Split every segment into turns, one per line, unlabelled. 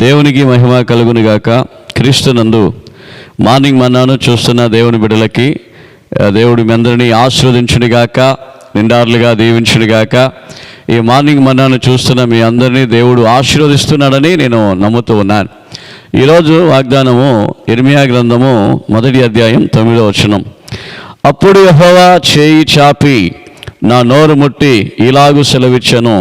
దేవునికి మహిమ కలుగునుగాక. క్రీస్తునందు మార్నింగ్ మన్నాను చూస్తున్న దేవుని బిడ్డలకి దేవుడు మీ అందరినీ ఆశీర్వదించునుగాక, నిండార్లుగా దీవించునుగాక. ఈ మార్నింగ్ మన్నాను చూస్తున్న మీ అందరినీ దేవుడు ఆశీర్వదిస్తున్నాడని నేను నమ్ముతూ ఉన్నాను. ఈరోజు వాగ్దానము ఇర్మియా గ్రంథము 1వ అధ్యాయం 9వ వచనం. అప్పుడు యెహోవా చేయి చాపి నా నోరు ముట్టి ఇలాగు సెలవిచ్చెను,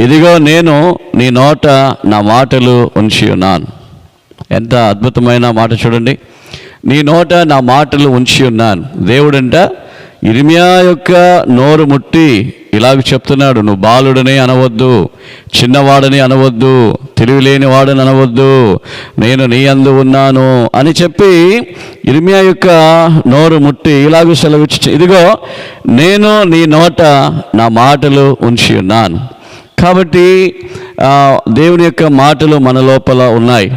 ఇదిగో నేను నీ నోట నా మాటలు ఉంచి ఉన్నాను. ఎంత అద్భుతమైన మాట చూడండి. నీ నోట నా మాటలు ఉంచి ఉన్నాను. దేవుడంట ఇర్మియా యొక్క నోరు ముట్టి ఇలాగ చెప్తున్నాడు, నువ్వు బాలుడని అనవద్దు, చిన్నవాడని అనవద్దు, తెలివిలేని వాడని అనవద్దు, నేను నీ యందు ఉన్నాను అని చెప్పి ఇర్మియా యొక్క నోరు ముట్టి ఇలాగ సెలవిచ్చి, ఇదిగో నేను నీ నోట నా మాటలు ఉంచి ఉన్నాను. కాబట్టి దేవుని యొక్క మాటలు మన లోపల ఉన్నాయి.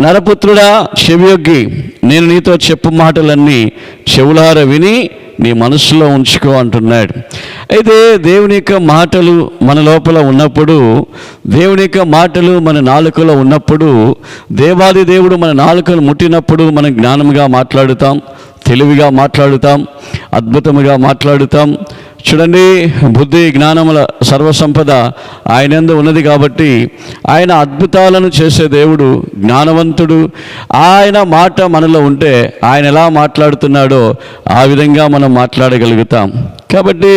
నరపుత్రుడా, చెవియొగ్గి నేను నీతో చెప్పు మాటలన్నీ చెవులార విని నీ మనసులో ఉంచుకో అంటున్నాడు. అయితే దేవుని యొక్క మాటలు మన లోపల ఉన్నప్పుడు, దేవుని యొక్క మాటలు మన నాలుకలో ఉన్నప్పుడు, దేవాది దేవుడు మన నాలుకలు ముట్టినప్పుడు మనం జ్ఞానంగా మాట్లాడుతాం, తెలివిగా మాట్లాడుతాం, అద్భుతముగా మాట్లాడుతాం. చూడండి, బుద్ధి జ్ఞానముల సర్వసంపద ఆయనందు ఉన్నది కాబట్టి ఆయన అద్భుతాలను చేసే దేవుడు, జ్ఞానవంతుడు. ఆయన మాట మనలో ఉంటే ఆయన ఎలా మాట్లాడుతున్నాడో ఆ విధంగా మనం మాట్లాడగలుగుతాం. కాబట్టి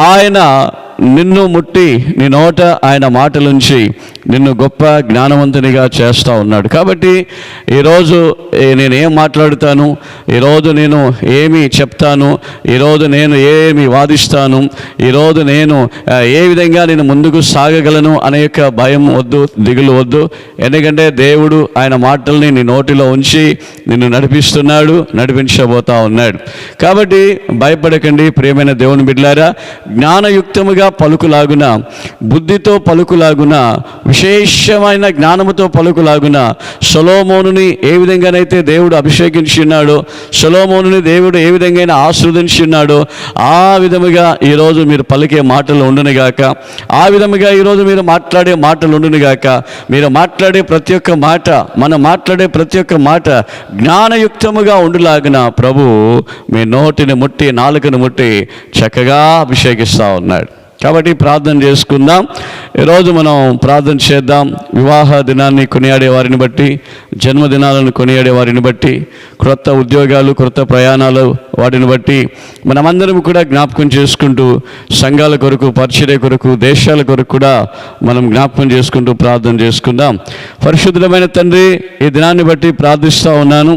ఆయన నిన్ను ముట్టి నీ నోట ఆయన మాటలుంచి నిన్ను గొప్ప జ్ఞానవంతునిగా చేస్తూ ఉన్నాడు. కాబట్టి ఈరోజు నేను ఏం మాట్లాడుతాను, ఈరోజు నేను ఏమి చెప్తాను, ఈరోజు నేను ఏమి వాదిస్తాను, ఈరోజు నేను ఏ విధంగా నేను ముందుకు సాగగలను అనే యొక్క భయం వద్దు, దిగులు వద్దు. ఎందుకంటే దేవుడు ఆయన మాటల్ని నీ నోటిలో ఉంచి నిన్ను నడిపిస్తున్నాడు, నడిపించబోతా ఉన్నాడు. కాబట్టి భయపడకండి ప్రియమైన దేవుని బిడ్డలారా. జ్ఞానయుక్తముగా పలుకులాగున, బుద్ధితో పలుకులాగున, విశేషమైన జ్ఞానముతో పలుకులాగున సొలొమోనుని ఏ విధంగానైతే దేవుడు అభిషేకించి ఉన్నాడో, సొలొమోనుని దేవుడు ఏ విధంగా ఆశీర్వదించి ఉన్నాడో ఆ విధముగా ఈరోజు మీరు పలికే మాటలు ఉండునుగాక. ఆ విధముగా ఈరోజు మీరు మాట్లాడే మాటలు ఉండునుగాక. మీరు మాట్లాడే ప్రతి ఒక్క మాట, మనం మాట్లాడే ప్రతి ఒక్క మాట జ్ఞానయుక్తముగా ఉండులాగున ప్రభు మీ నోటిని ముట్టి, నాలుకను ముట్టి చక్కగా అభిషేకిస్తూ ఉన్నాడు. కాబట్టి ప్రార్థన చేసుకుందాం. ఈరోజు మనం ప్రార్థన చేద్దాం. వివాహ దినాన్ని కొనియాడే వారిని బట్టి, జన్మదినాలను కొనియాడే వారిని బట్టి, క్రొత్త ఉద్యోగాలు, క్రొత్త ప్రయాణాలు వాటిని బట్టి మనమందరం కూడా జ్ఞాపకం చేసుకుంటూ, సంఘాల కొరకు, పరిచర్య కొరకు, దేశాల కొరకు కూడా మనం జ్ఞాపకం చేసుకుంటూ ప్రార్థన చేసుకుందాం. పరిశుద్ధమైన తండ్రి, ఈ దినాన్ని బట్టి ప్రార్థిస్తూ ఉన్నాను.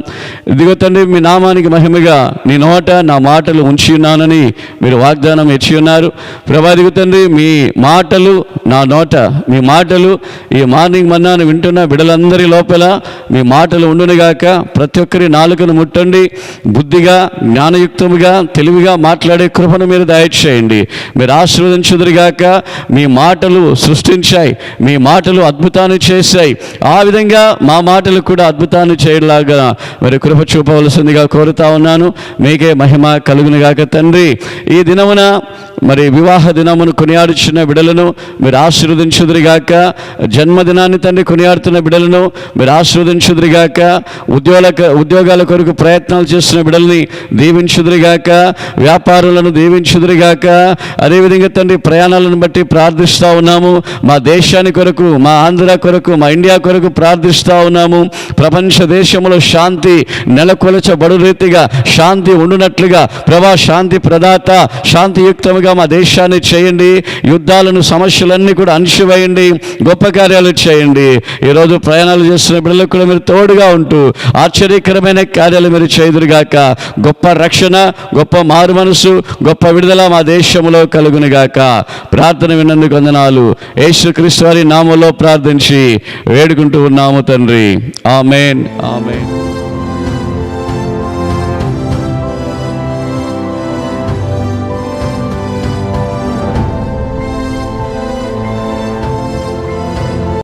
ఇదిగో తండ్రి, మీ నామానికి మహిమగా నీ నోట నా మాటలు ఉంచి ఉన్నానని మీరు వాగ్దానం ఇచ్చి ఉన్నారు. ప్రభాదిగో తండ్రి, మీ మాటలు నా నోట, మీ మాటలు ఈ మార్నింగ్ మన్నాను వింటున్న బిడ్డలందరి లోపల మీ మాటలు ఉండునుగాక. ప్రతి ఒక్కరి నాలుకను ముట్టండి. బుద్ధిగా, జ్ఞానయుక్తముగా, తెలివిగా మాట్లాడే కృపను మీరు దయచేయండి. మీరు ఆశీర్వదించుదురుగాక. మీ మాటలు సృష్టించాయి, మీ మాటలు అద్భుతాన్ని చేశాయి. ఆ విధంగా మా మాటలు కూడా అద్భుతాన్ని చేయలాగా మరి కృప చూపవలసిందిగా కోరుతా ఉన్నాను. మీకే మహిమ కలుగునుగాక తండ్రి. ఈ దినమున మరి వివాహ దినమును కొనియాడుచున్న బిడ్డలను మీరు ఆశీర్వదించుదురుగాక. జన్మదినాన్ని తండ్రి కొనియాడుతున్న బిడ్డలను మీరు ఆశీర్వదించుదురుగాక. ఉద్యోగాల కొరకు ప్రయత్నాలు చేస్తున్న బిడ్డల్ని దీవించుదురుగాక. వ్యాపారులను దీవించుదురుగాక. అదేవిధంగా తండ్రి ప్రయాణాలను బట్టి ప్రార్థిస్తూ ఉన్నాము. మా దేశాన్ని కొరకు, మా ఆంధ్ర కొరకు, మా ఇండియా కొరకు ప్రార్థిస్తూ ఉన్నాము. ప్రపంచ దేశంలో శాంతి నెలకొల్చబడు రీతిగా, శాంతి ఉండునట్లుగా ప్రభా శాంతి ప్రదాత, శాంతియుక్తముగా మా దేశాన్ని చేయండి. యుద్ధాలను, సమస్యలన్నీ కూడా అణిచివేయండి. గొప్ప కార్యాలు చేయండి. ఈరోజు ప్రయాణాలు చేస్తున్న బిడ్డలకు కూడా మీరు తోడుగా ఉంటూ ఆశ్చర్యకరమైన కార్యాలు మీరు చేయుదురుగాక. గొప్ప రక్షణ, గొప్ప మారు మనసు, గొప్ప విడుదల మా దేశంలో కలుగునుగాక. ప్రార్థన విన్నందుకు వందనాలు. యేసుక్రీస్తు వారి నామములో ప్రార్థించి వేడుకుంటూ ఉన్నాము తండ్రి. ఆమేన్, ఆమేన్.